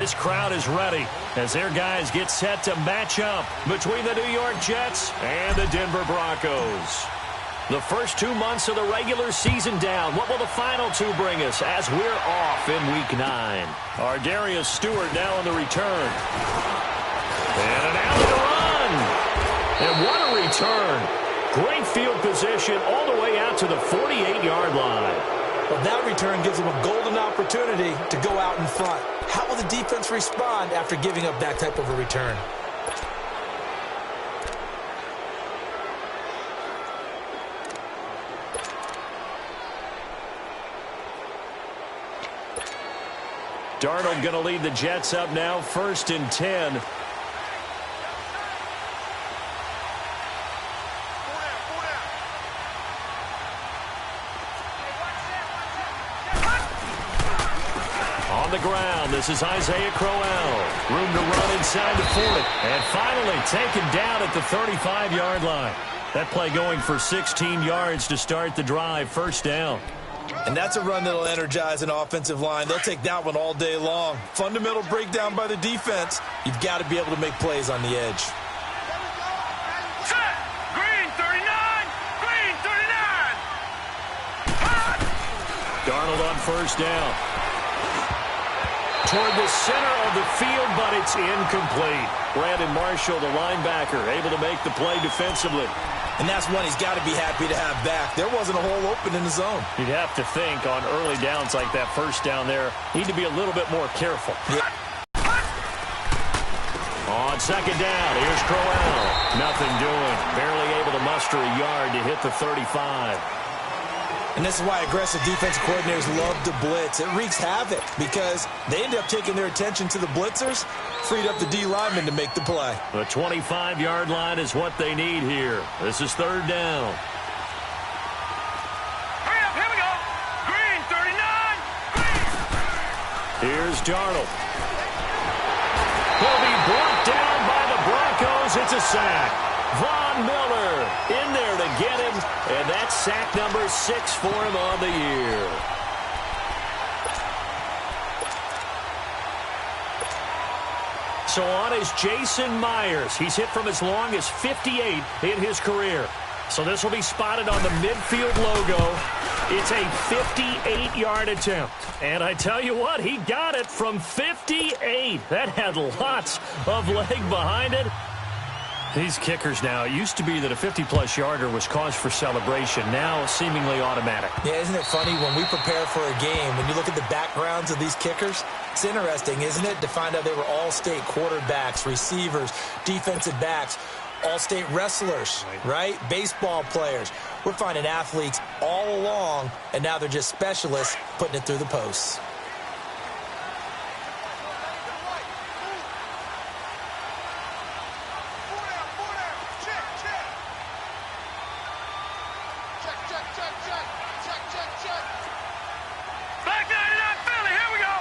This crowd is ready as their guys get set to match up between the New York Jets and the Denver Broncos. The first 2 months of the regular season down. What will the final two bring us as we're off in Week 9? Our Darius Stewart now on the return. And an alley to run. And what a return. Great field position all the way out to the 48-yard line. Well, that return gives them a golden opportunity to go out in front. How will the defense respond after giving up that type of a return? Darnold going to lead the Jets up now, 1st and 10. On the ground, this is Isaiah Crowell. Room to run inside the 40. And finally taken down at the 35-yard line. That play going for 16 yards to start the drive, 1st down. And that's a run that'll energize an offensive line. They'll take that one all day long. Fundamental breakdown by the defense. You've got to be able to make plays on the edge. Set! Green 39! Green 39! Hot! Darnold on 1st down. Toward the center of the field, but it's incomplete. Brandon Marshall, the linebacker, able to make the play defensively. And that's one he's got to be happy to have back. There wasn't a hole open in the zone. You'd have to think on early downs like that 1st down there, need to be a little bit more careful. Yeah. On 2nd down, here's Crowell. Nothing doing. Barely able to muster a yard to hit the 35. And this is why aggressive defensive coordinators love to blitz. It wreaks havoc because they end up taking their attention to the blitzers, freed up the D lineman to make the play. The 25-yard line is what they need here. This is 3rd down. Hurry up, here we go! Green 39! Green! Here's Darnold. He'll be brought down by the Broncos. It's a sack. Von Miller in there to get him, and that's sack number 6 for him on the year. So on is Jason Myers. He's hit from as long as 58 in his career. So this will be spotted on the midfield logo. It's a 58-yard attempt. And I tell you what, he got it from 58. That had lots of leg behind it. These kickers now, it used to be that a 50-plus yarder was cause for celebration. Now seemingly automatic. Yeah, isn't it funny when we prepare for a game, when you look at the backgrounds of these kickers, it's interesting, isn't it, to find out they were all-state quarterbacks, receivers, defensive backs, all-state wrestlers, right? Baseball players. We're finding athletes all along, and now they're just specialists putting it through the posts. Black 99 Philly, here we go!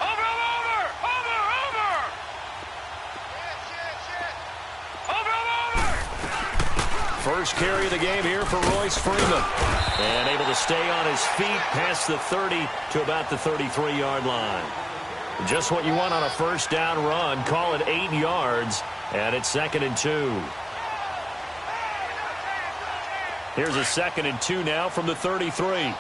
Over, over, over! Over, over! Over, over! First carry of the game here for Royce Freeman. And able to stay on his feet past the 30 to about the 33-yard line. Just what you want on a 1st down run. Call it 8 yards, and it's 2nd and 2. Here's a 2nd and 2 now from the 33.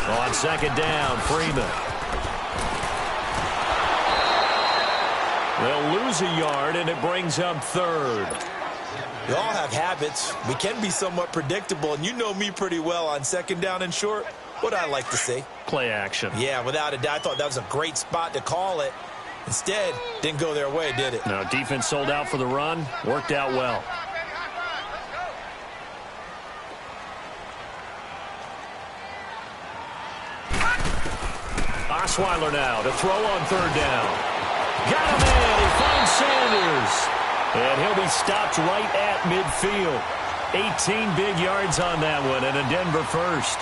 On 2nd down, Freeman. They'll lose a yard, and it brings up 3rd. We all have habits. We can be somewhat predictable, and you know me pretty well on 2nd down and short. What I like to see. Play action. Yeah, without a doubt. I thought that was a great spot to call it. Instead, didn't go their way, did it? No, defense sold out for the run. Worked out well. Osweiler now to throw on 3rd down. Got him in. He finds Sanders. And he'll be stopped right at midfield. 18 big yards on that one, and a Denver first.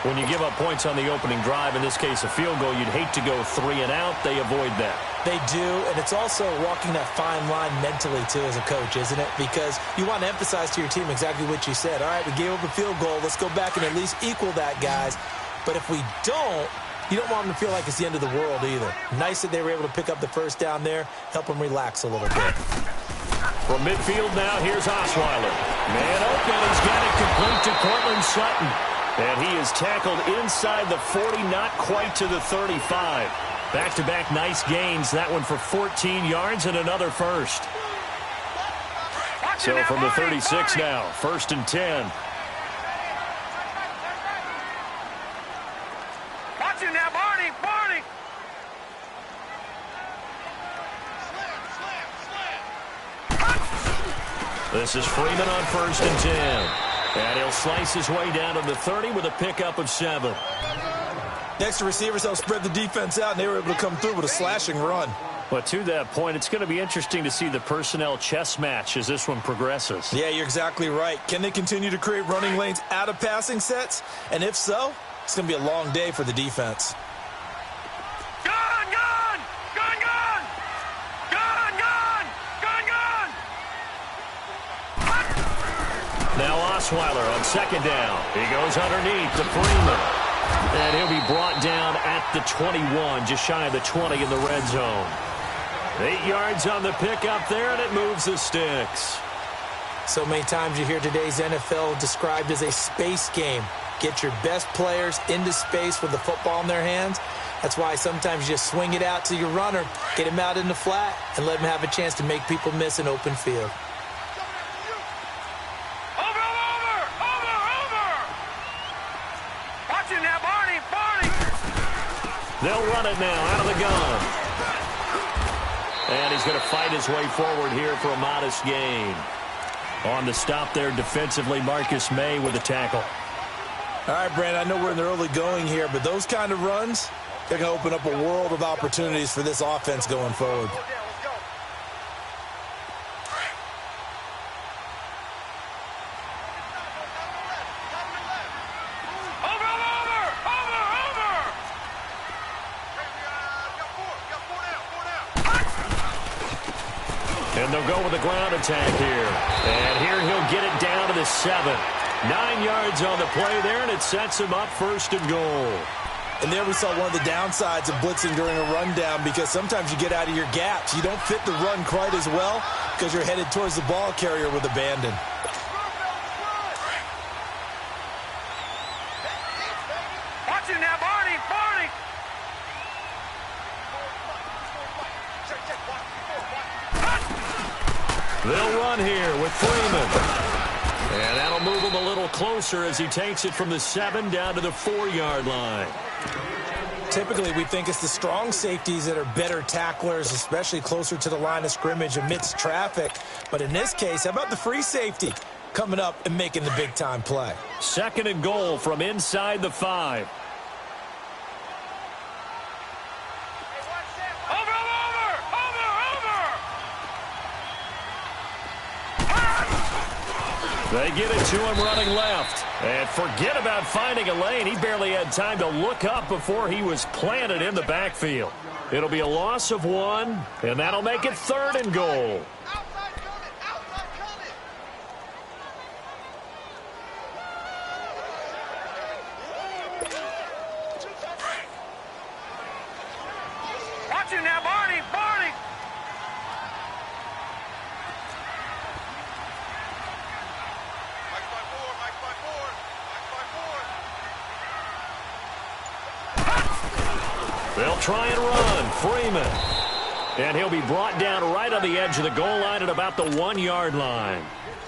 When you give up points on the opening drive, in this case a field goal, you'd hate to go 3 and out. They avoid that. They do, and it's also walking that fine line mentally, too, as a coach, isn't it? Because you want to emphasize to your team exactly what you said. All right, we gave up a field goal. Let's go back and at least equal that, guys. But if we don't, you don't want them to feel like it's the end of the world either. Nice that they were able to pick up the first down there, help them relax a little bit. From midfield now, here's Osweiler. Man open, he's got it complete to Cortland Sutton. And he is tackled inside the 40, not quite to the 35. Back-to-back nice gains. That one for 14 yards and another first. So from the 36 now, 1st and 10. Watch it now, Barney, Barney. This is Freeman on 1st and 10. And he'll slice his way down to the 30 with a pickup of 7. Next to receivers, they'll spread the defense out, and they were able to come through with a slashing run. But to that point, it's going to be interesting to see the personnel chess match as this one progresses. Yeah, you're exactly right. Can they continue to create running lanes out of passing sets? And if so, it's going to be a long day for the defense. Gun, gun! Gun, gun! Gun, gun! Gun, gun! Now Osweiler on 2nd down. He goes underneath to Freeman. And he'll be brought down at the 21, just shy of the 20 in the red zone. 8 yards on the pickup there, and it moves the sticks. So many times you hear today's NFL described as a space game. Get your best players into space with the football in their hands. That's why sometimes you just swing it out to your runner, get him out in the flat, and let him have a chance to make people miss an open field. They'll run it now out of the gun. And he's going to fight his way forward here for a modest gain. On the stop there defensively, Marcus May with a tackle. All right, Brandon, I know we're in the early going here, but those kind of runs, they're going to open up a world of opportunities for this offense going forward. And they'll go with a ground attack here. And here he'll get it down to the 7. 9 yards on the play there, and it sets him up 1st and goal. And there we saw one of the downsides of blitzing during a rundown, because sometimes you get out of your gaps. You don't fit the run quite as well because you're headed towards the ball carrier with abandon. Watch it now, Barney, Barney. They'll run here with Freeman. And that'll move him a little closer as he takes it from the 7 down to the 4-yard line. Typically, we think it's the strong safeties that are better tacklers, especially closer to the line of scrimmage amidst traffic. But in this case, how about the free safety coming up and making the big-time play? 2nd and goal from inside the 5. They get it to him running left. And forget about finding a lane. He barely had time to look up before he was planted in the backfield. It'll be a loss of 1, and that'll make it 3rd and goal. Watch it now, Barney, Barney. They'll try and run. Freeman. And he'll be brought down right on the edge of the goal line at about the 1-yard line.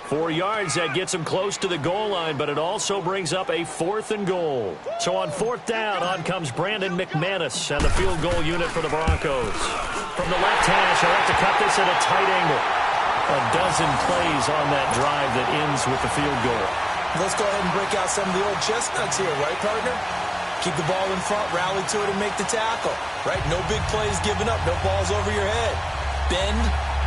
4 yards, that gets him close to the goal line, but it also brings up a 4th and goal. So on 4th down, on comes Brandon McManus and the field goal unit for the Broncos. From the left hash, he'll have to cut this at a tight angle. A dozen plays on that drive that ends with the field goal. Let's go ahead and break out some of the old chestnuts here, right, partner? Keep the ball in front, rally to it, and make the tackle. Right? No big plays given up. No balls over your head. Bend,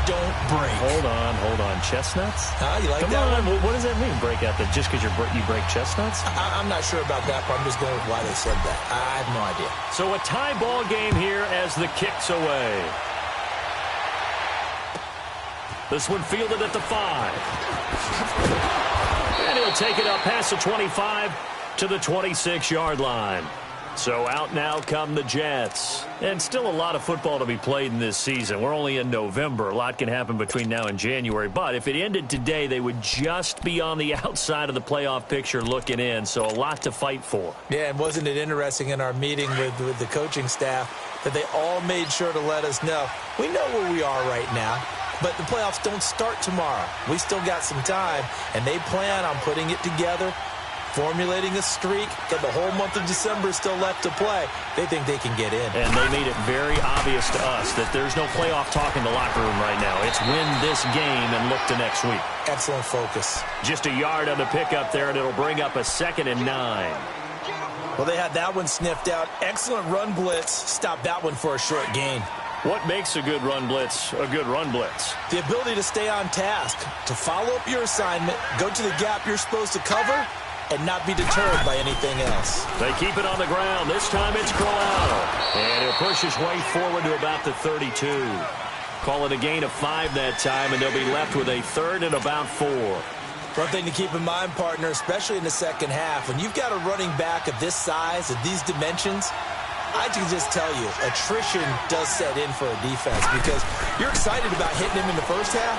don't break. Hold on. Chestnuts? You like Come that on. one? What does that mean, break out? That just because you break chestnuts? I'm not sure about that, but I'm just going with why they said that. I have no idea. So a tie ball game here as the kick's away. This one fielded at the 5. And he'll take it up past the 25 to the 26-yard line. So out now come the Jets. And still a lot of football to be played in this season. We're only in November. A lot can happen between now and January. But if it ended today, they would just be on the outside of the playoff picture looking in. So a lot to fight for. Yeah, and wasn't it interesting in our meeting with the coaching staff that they all made sure to let us know, we know where we are right now, but the playoffs don't start tomorrow. We still got some time, and they plan on putting it together, formulating a streak, and the whole month of December is still left to play. They think they can get in. And they made it very obvious to us that there's no playoff talk in the locker room right now. It's win this game and look to next week. Excellent focus. Just a yard on the pickup there, and it'll bring up a 2nd and 9. Well, they had that one sniffed out. Excellent run blitz. Stop that one for a short gain. What makes a good run blitz a good run blitz? The ability to stay on task, to follow up your assignment, go to the gap you're supposed to cover, and not be deterred by anything else. They keep it on the ground. This time it's Crowell. And he'll push his way forward to about the 32. Call it a gain of 5 that time, and they'll be left with a 3rd and about 4. One thing to keep in mind, partner, especially in the second half, when you've got a running back of this size, of these dimensions, I can just tell you, attrition does set in for a defense because you're excited about hitting him in the first half.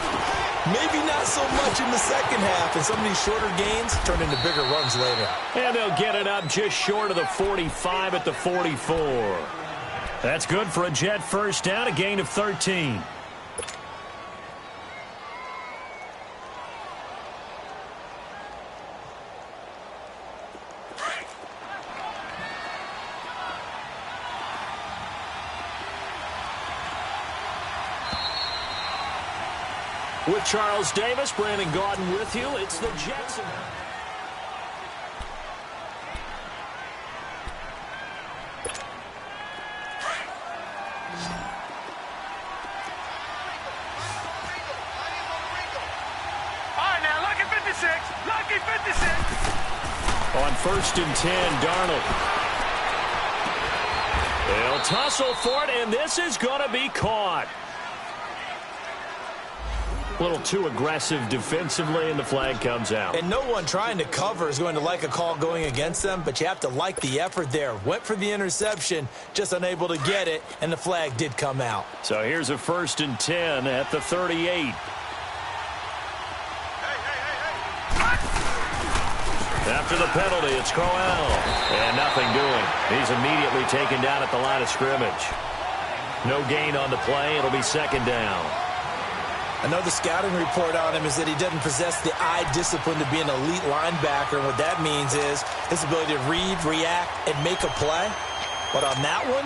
Maybe not so much in the second half, and some of these shorter gains turn into bigger runs later. And they'll get it up just short of the 45 at the 44. That's good for a Jet first down, a gain of 13. With Charles Davis, Brandon Gaudin with you. It's the Jets. Lucky 56. On 1st and 10, Darnold. They'll tussle for it, and this is going to be caught. A little too aggressive defensively, and the flag comes out. And no one trying to cover is going to like a call going against them, but you have to like the effort there. Went for the interception, just unable to get it, and the flag did come out. So here's a 1st and 10 at the 38. After the penalty, it's Crowell. And nothing doing. He's immediately taken down at the line of scrimmage. No gain on the play. It'll be 2nd down. I know the scouting report on him is that he doesn't possess the eye discipline to be an elite linebacker. And what that means is his ability to read, react, and make a play. But on that one,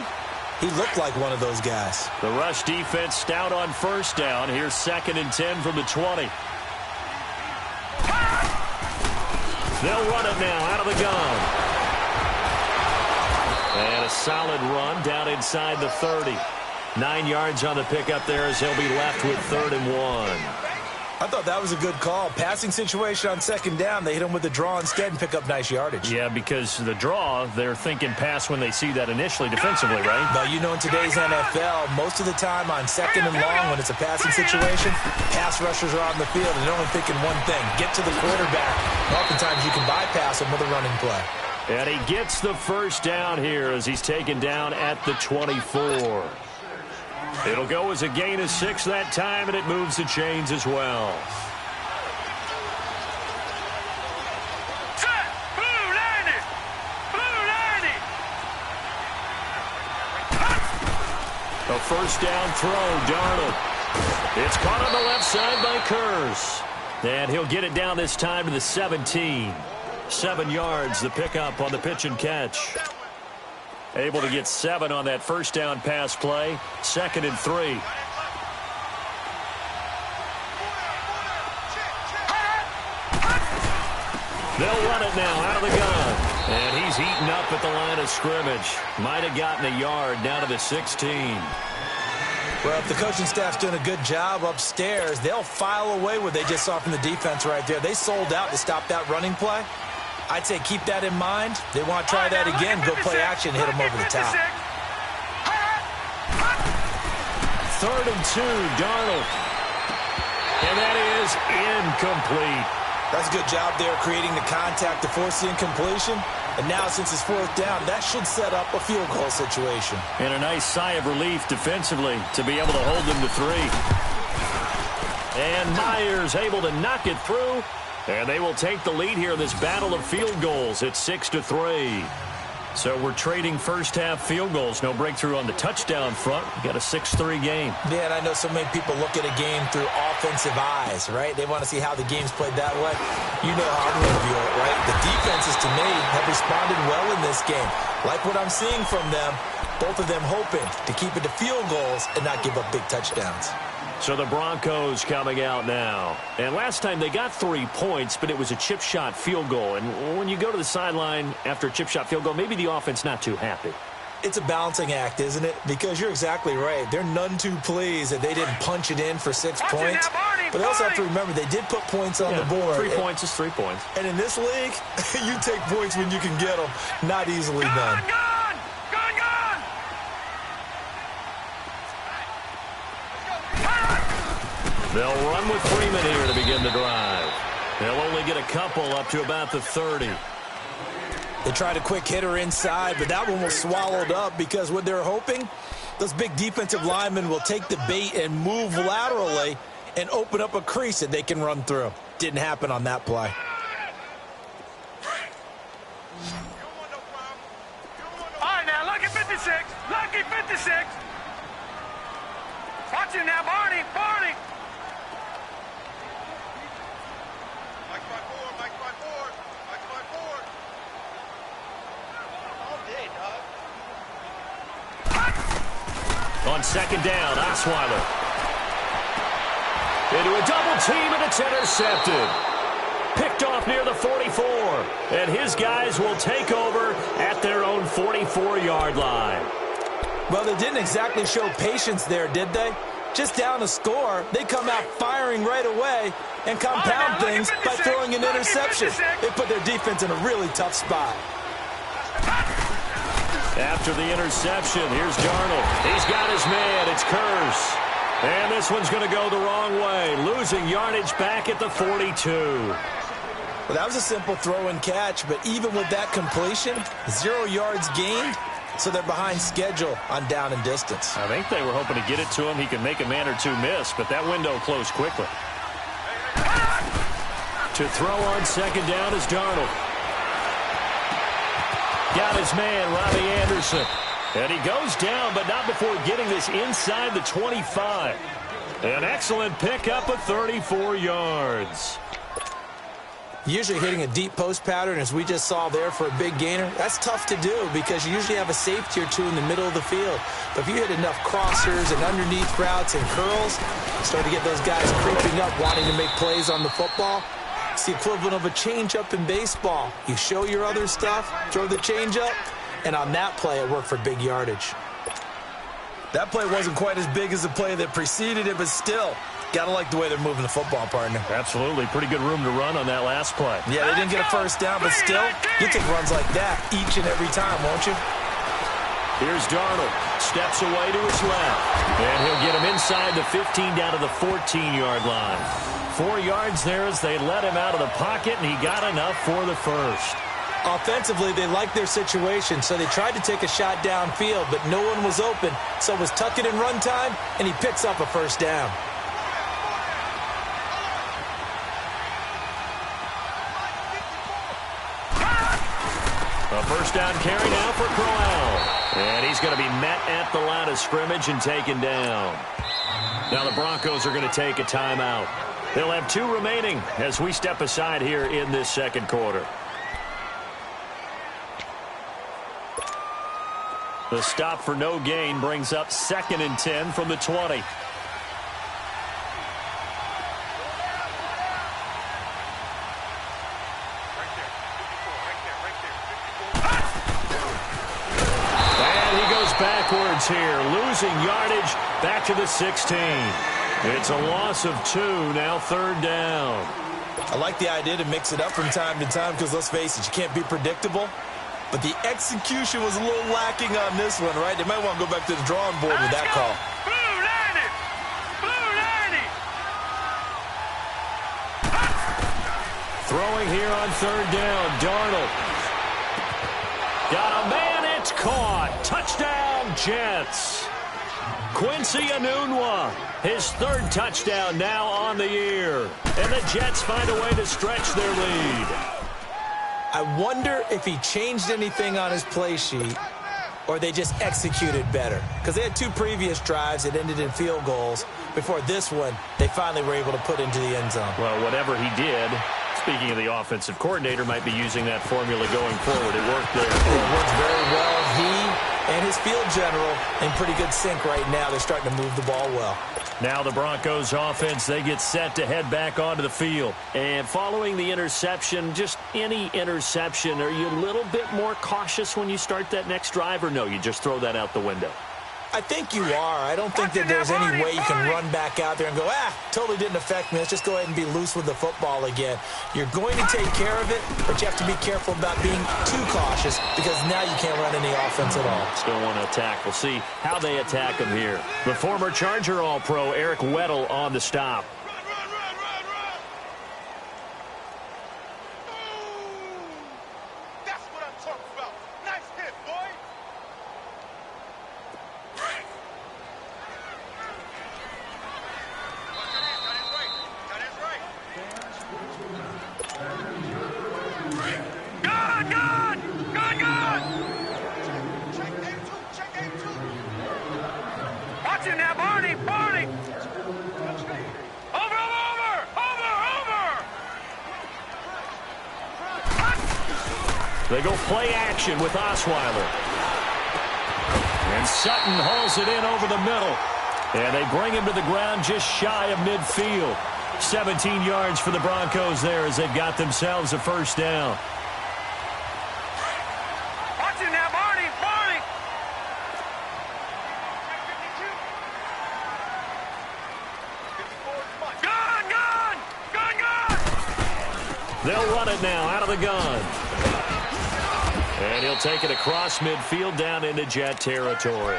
he looked like one of those guys. The rush defense stout on 1st down. Here's 2nd and 10 from the 20. They'll run it now out of the gun. And a solid run down inside the 30. 9 yards on the pickup there as he'll be left with 3rd and 1. I thought that was a good call. Passing situation on 2nd down. They hit him with the draw instead and pick up nice yardage. Yeah, because the draw, they're thinking pass when they see that initially defensively, right? But you know in today's NFL, most of the time on 2nd and long when it's a passing situation, pass rushers are on the field and they're only thinking one thing, get to the quarterback. Oftentimes you can bypass him with a running play. And he gets the 1st down here as he's taken down at the 24. It'll go as a gain of 6 that time, and it moves the chains as well. Set. Blue landed. Blue landed. A 1st down throw, Darnold. It's caught on the left side by Kurz. And he'll get it down this time to the 17. 7 yards, the pickup on the pitch and catch. Able to get 7 on that 1st down pass play. 2nd and 3. They'll run it now out of the gun. And he's eaten up at the line of scrimmage. Might have gotten a yard down to the 16. Well, if the coaching staff's doing a good job upstairs, they'll file away what they just saw from the defense right there. They sold out to stop that running play. I'd say keep that in mind. They want to try that again, go play action, hit them over the top. 3rd and 2, Darnold. And that is incomplete. That's a good job there creating the contact to force the incompletion. And now, since it's fourth down, that should set up a field goal situation. And a nice sigh of relief defensively to be able to hold them to 3. And Myers able to knock it through. And they will take the lead here in this battle of field goals at 6-3. So we're trading first-half field goals. No breakthrough on the touchdown front. We got a 6-3 game. Yeah, and I know so many people look at a game through offensive eyes, right? They want to see how the game's played that way. You know how I'm going to view it, right? The defenses, to me, have responded well in this game. Like what I'm seeing from them, both of them hoping to keep it to field goals and not give up big touchdowns. So the Broncos coming out now. And last time they got 3 points, but it was a chip shot field goal. And when you go to the sideline after a chip shot field goal, maybe the offense not too happy. It's a balancing act, isn't it? Because you're exactly right. They're none too pleased that they didn't punch it in for 6 points. But they also have to remember they did put points on the board. 3 points is 3 points. And in this league, you take points when you can get them. Not easily done. They'll run with Freeman here to begin the drive. They'll only get a couple up to about the 30. They tried a quick hitter inside, but that one was swallowed up because what they're hoping, those big defensive linemen will take the bait and move laterally and open up a crease that they can run through. Didn't happen on that play. All right, now, lucky 56. Lucky 56. Watch him now, Barney. Barney. On second down, Osweiler. Into a double team, and it's intercepted. Picked off near the 44. And his guys will take over at their own 44-yard line. Well, they didn't exactly show patience there, did they? Just down a score, they come out firing right away and compound things by throwing an interception. They put their defense in a really tough spot. After the interception, here's Darnold. He's got his man. It's Curse. And this one's going to go the wrong way. Losing yardage back at the 42. Well, that was a simple throw and catch, but even with that completion, 0 yards gained, so they're behind schedule on down and distance. I think they were hoping to get it to him. He can make a man or two miss, but that window closed quickly. To throw on second down is Darnold. Got his man, Robbie Anderson. And he goes down, but not before getting this inside the 25. An excellent pickup of 34 yards. Usually hitting a deep post pattern, as we just saw there for a big gainer, that's tough to do because you usually have a safety or two in the middle of the field. But if you hit enough crossers and underneath routes and curls, start to get those guys creeping up, wanting to make plays on the football. It's the equivalent of a changeup in baseball. You show your other stuff, throw the changeup, and on that play, it worked for big yardage. That play wasn't quite as big as the play that preceded it, but still, got to like the way they're moving the football, partner. Absolutely. Pretty good room to run on that last play. Yeah, they didn't get a first down, but still, you take runs like that each and every time, won't you? Here's Darnold. Steps away to his left. And he'll get him inside the 15 down to the 14-yard line. 4 yards there as they let him out of the pocket, and he got enough for the first. Offensively, they liked their situation, so they tried to take a shot downfield, but no one was open. So it was tuck it in run time, and he picks up a first down. A first down carry now for Crowell. And he's going to be met at the line of scrimmage and taken down. Now the Broncos are going to take a timeout. They'll have 2 remaining as we step aside here in this second quarter. The stop for no gain brings up 2nd and 10 from the 20. Backwards here, losing yardage back to the 16. It's a loss of 2, now 3rd down. I like the idea to mix it up from time to time because, let's face it, you can't be predictable. But the execution was a little lacking on this one, right? They might want to go back to the drawing board with that call. Blue 90! Blue 90! Throwing here on third down, Darnold. Got a man, it's caught. Touchdown, Jets. Quincy Enunwa, his third touchdown now on the year. And the Jets find a way to stretch their lead. I wonder if he changed anything on his play sheet or they just executed better. Because they had two previous drives that ended in field goals. Before this one, they finally were able to put into the end zone. Well, whatever he did, speaking of the offensive coordinator, might be using that formula going forward. It worked there. It worked very well. He and his field general in pretty good sync right now. They're starting to move the ball well. Now the Broncos offense, they get set to head back onto the field. And following the interception, just any interception, are you a little bit more cautious when you start that next drive, or no, you just throw that out the window? I think you are. I don't think that there's any way you can run back out there and go, totally didn't affect me. Let's just go ahead and be loose with the football again. You're going to take care of it, but you have to be careful about being too cautious because now you can't run any offense at all. Still want to attack. We'll see how they attack him here. The former Charger All-Pro, Eric Weddle, on the stop. They go play action with Osweiler. And Sutton hauls it in over the middle. And they bring him to the ground just shy of midfield. 17 yards for the Broncos there as they've got themselves a first down. Watch it now, Barney! Barney! Gun! Gun! Gun! Gun! They'll run it now out of the gun. And he'll take it across midfield down into Jet territory.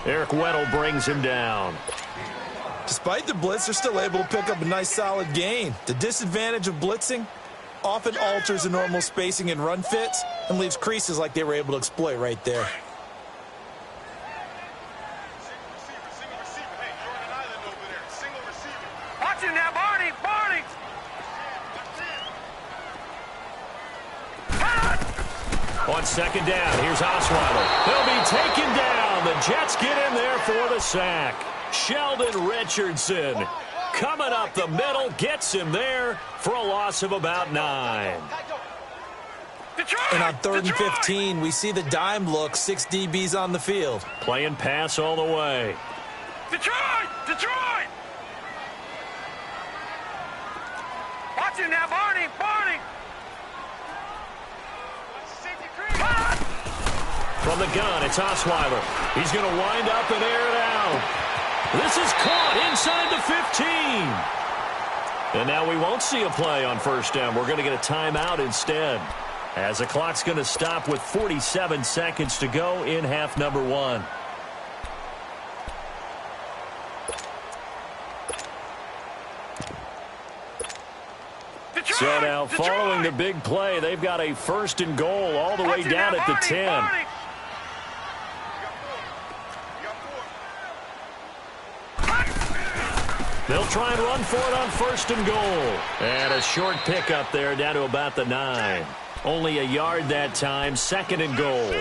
Eric Weddle brings him down. Despite the blitz, they're still able to pick up a nice solid gain. The disadvantage of blitzing often alters the normal spacing and run fits and leaves creases like they were able to exploit right there. Watch him now, Barney! Barney! On second down, here's Osweiler. He'll be taken down. The Jets get in there for the sack. Sheldon Richardson coming up the middle, gets him there for a loss of about 9. Detroit! And on 3rd and 15, we see the dime look, 6 DBs on the field. Playing pass all the way. Detroit! Detroit! Watch him now, Barney! Barney! From the gun, it's Osweiler. He's going to wind up and air it out. This is caught inside the 15. And now we won't see a play on first down. We're going to get a timeout instead, as the clock's going to stop with 47 seconds to go in half number 1. Detroit! So now, Detroit! following the big play, they've got a first and goal all the way down at the 10. Barney! They'll try and run for it on first and goal. And a short pickup there down to about the 9. Only a yard that time, second and goal.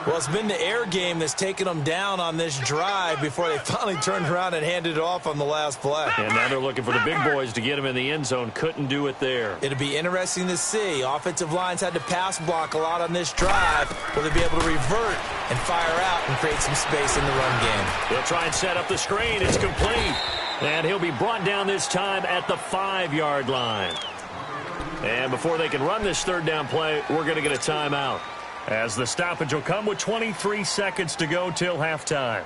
Well, it's been the air game that's taken them down on this drive before they finally turned around and handed it off on the last play. And now they're looking for the big boys to get him in the end zone. Couldn't do it there. It'll be interesting to see. Offensive lines had to pass block a lot on this drive. Will they be able to revert and fire out and create some space in the run game? They'll try and set up the screen. It's complete. And he'll be brought down this time at the 5-yard line. And before they can run this third down play, we're going to get a timeout, as the stoppage will come with 23 seconds to go till halftime.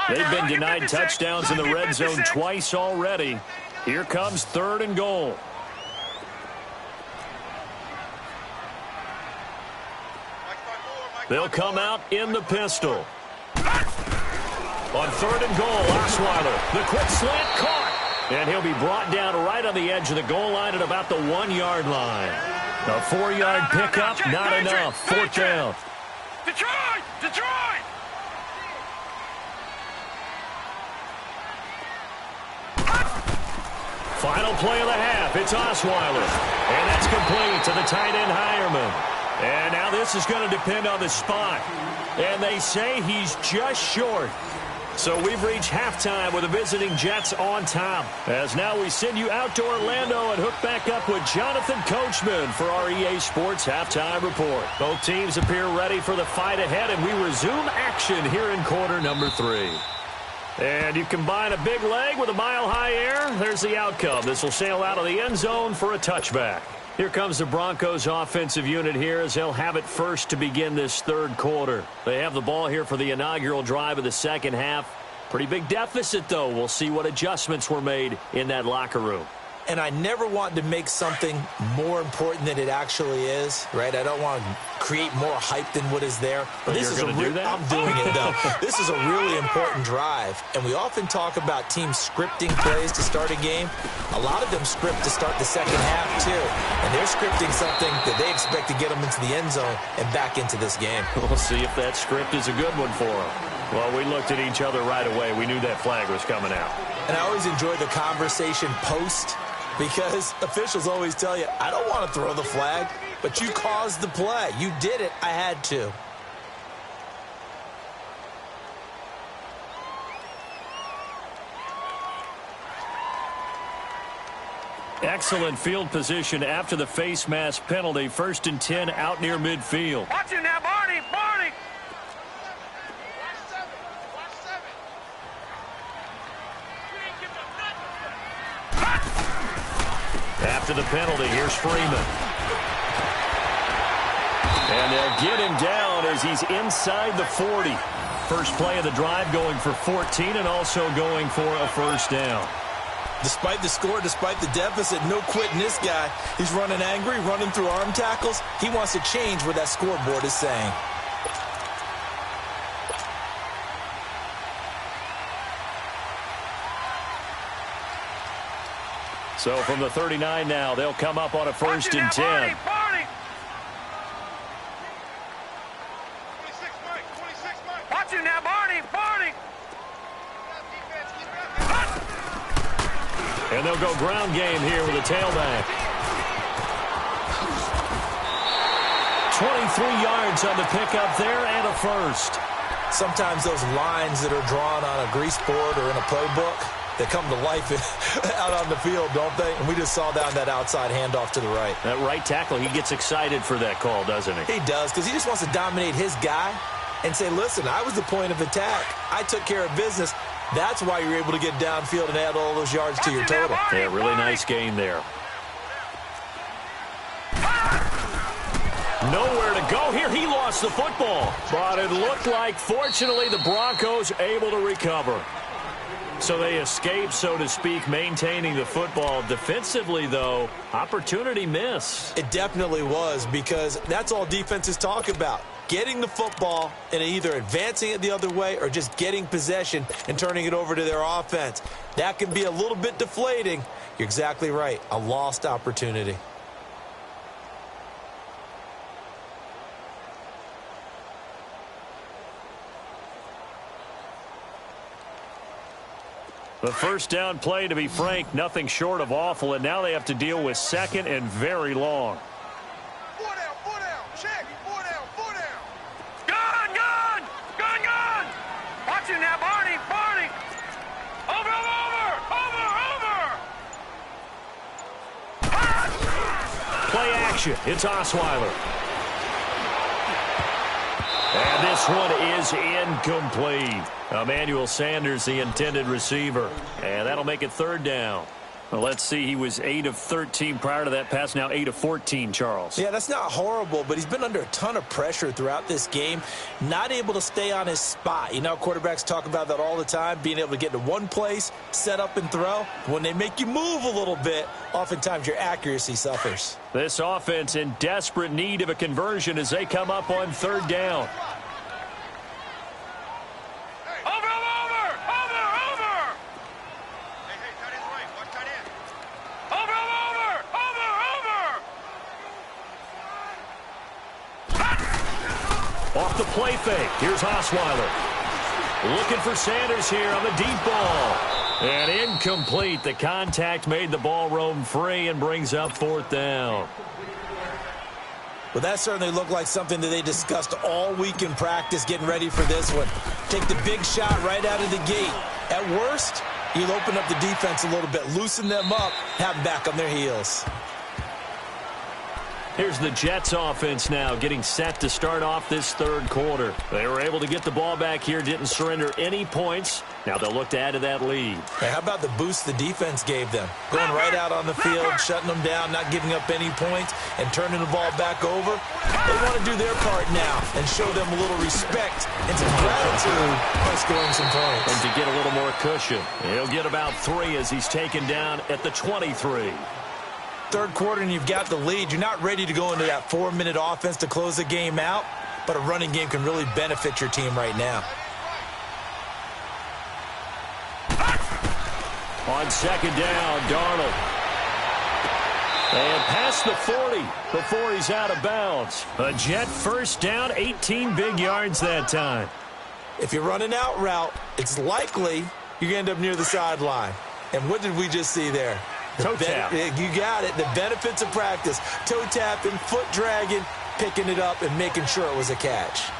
They've been denied touchdowns in the red zone twice already. Here comes third and goal. They'll come out in the pistol. On third and goal, Osweiler. The quick slant caught. And he'll be brought down right on the edge of the goal line at about the 1-yard line. A 4-yard pickup, not enough. 4th down. Detroit! Detroit! Final play of the half. It's Osweiler. And that's complete to the tight end Hireman. And now this is going to depend on the spot. And they say he's just short. So we've reached halftime with the visiting Jets on top. As now we send you out to Orlando and hook back up with Jonathan Coachman for our EA Sports Halftime Report. Both teams appear ready for the fight ahead, and we resume action here in quarter number 3. And you combine a big leg with a mile-high air, there's the outcome. This will sail out of the end zone for a touchback. Here comes the Broncos offensive unit here as they'll have it first to begin this third quarter. They have the ball here for the inaugural drive of the second half. Pretty big deficit, though. We'll see what adjustments were made in that locker room. And I never want to make something more important than it actually is, right? I don't want to create more hype than what is there. But this is I'm doing it, though. This is a really important drive. And we often talk about teams scripting plays to start a game. A lot of them script to start the second half, too. And they're scripting something that they expect to get them into the end zone and back into this game. We'll see if that script is a good one for them. Well, we looked at each other right away. We knew that flag was coming out. And I always enjoy the conversation post, because officials always tell you, I don't want to throw the flag, but you caused the play. You did it. I had to. Excellent field position after the face mask penalty. 1st and 10 out near midfield. Watch it now, Barney! Barney! After the penalty, here's Freeman. And they'll get him down as he's inside the 40. First play of the drive going for 14 and also going for a first down. Despite the score, despite the deficit, no quitting this guy. He's running angry, running through arm tackles. He wants to change what that scoreboard is saying. So from the 39 now, they'll come up on a 1st and 10. Barney! Barney! 26, Mike. 26, Mike. Watch it now, Barney! Barney! And they'll go ground game here with a tailback. 23 yards on the pickup there and a first. Sometimes those lines that are drawn on a grease board or in a playbook, they come to life out on the field, don't they? And we just saw down that outside handoff to the right. That right tackle, he gets excited for that call, doesn't he? He does, because he just wants to dominate his guy and say, listen, I was the point of attack. I took care of business. That's why you're able to get downfield and add all those yards to your total. Yeah, really nice gain there. Nowhere to go here. He lost the football. But it looked like, fortunately, the Broncos able to recover. So they escape, so to speak, maintaining the football. Defensively, though, opportunity miss. It definitely was, because that's all defenses talk about. Getting the football and either advancing it the other way or just getting possession and turning it over to their offense. That can be a little bit deflating. You're exactly right. A lost opportunity. The first down play, to be frank, nothing short of awful, and now they have to deal with 2nd and very long. 4 down, check, 4 down. Gun! Gun! Gun! Gun! Watch it now, Barney! Barney! Over! Play action. It's Osweiler. And this one is incomplete. Emmanuel Sanders, the intended receiver. And that'll make it 3rd down. Well, let's see. He was 8 of 13 prior to that pass. Now 8 of 14, Charles. Yeah, that's not horrible, but he's been under a ton of pressure throughout this game. Not able to stay on his spot. You know, quarterbacks talk about that all the time, being able to get to one place, set up and throw. When they make you move a little bit, oftentimes your accuracy suffers. This offense in desperate need of a conversion as they come up on 3rd down. Over! Hey, tight end right. off the play fake. Here's Osweiler. Looking for Sanders here on the deep ball. And incomplete. The contact made the ball roam free and brings up 4th down. Well, that certainly looked like something that they discussed all week in practice getting ready for this one. Take the big shot right out of the gate. At worst, you'll open up the defense a little bit, loosen them up, have them back on their heels. Here's the Jets offense now getting set to start off this 3rd quarter. They were able to get the ball back here, didn't surrender any points. Now they'll look to add to that lead. Hey, how about the boost the defense gave them? Going right out on the field, shutting them down, not giving up any points, and turning the ball back over. They want to do their part now and show them a little respect and some gratitude by scoring some points. And to get a little more cushion, he'll get about 3 as he's taken down at the 23. 3rd quarter and you've got the lead. You're not ready to go into that 4-minute offense to close the game out, but a running game can really benefit your team right now. On 2nd down, Darnold. And past the 40 before he's out of bounds. A Jet 1st down, 18 big yards that time. If you're running out route, it's likely you're going to end up near the sideline. And what did we just see there? Toe tap. You got it. The benefits of practice. Toe tapping, foot dragging, picking it up, and making sure it was a catch.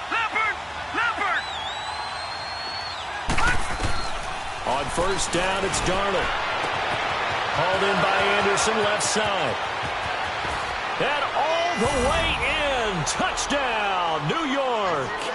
Leopard! Leopard! On 1st down, it's Darnold. Hauled in by Anderson, left side. And all the way in. Touchdown, New York.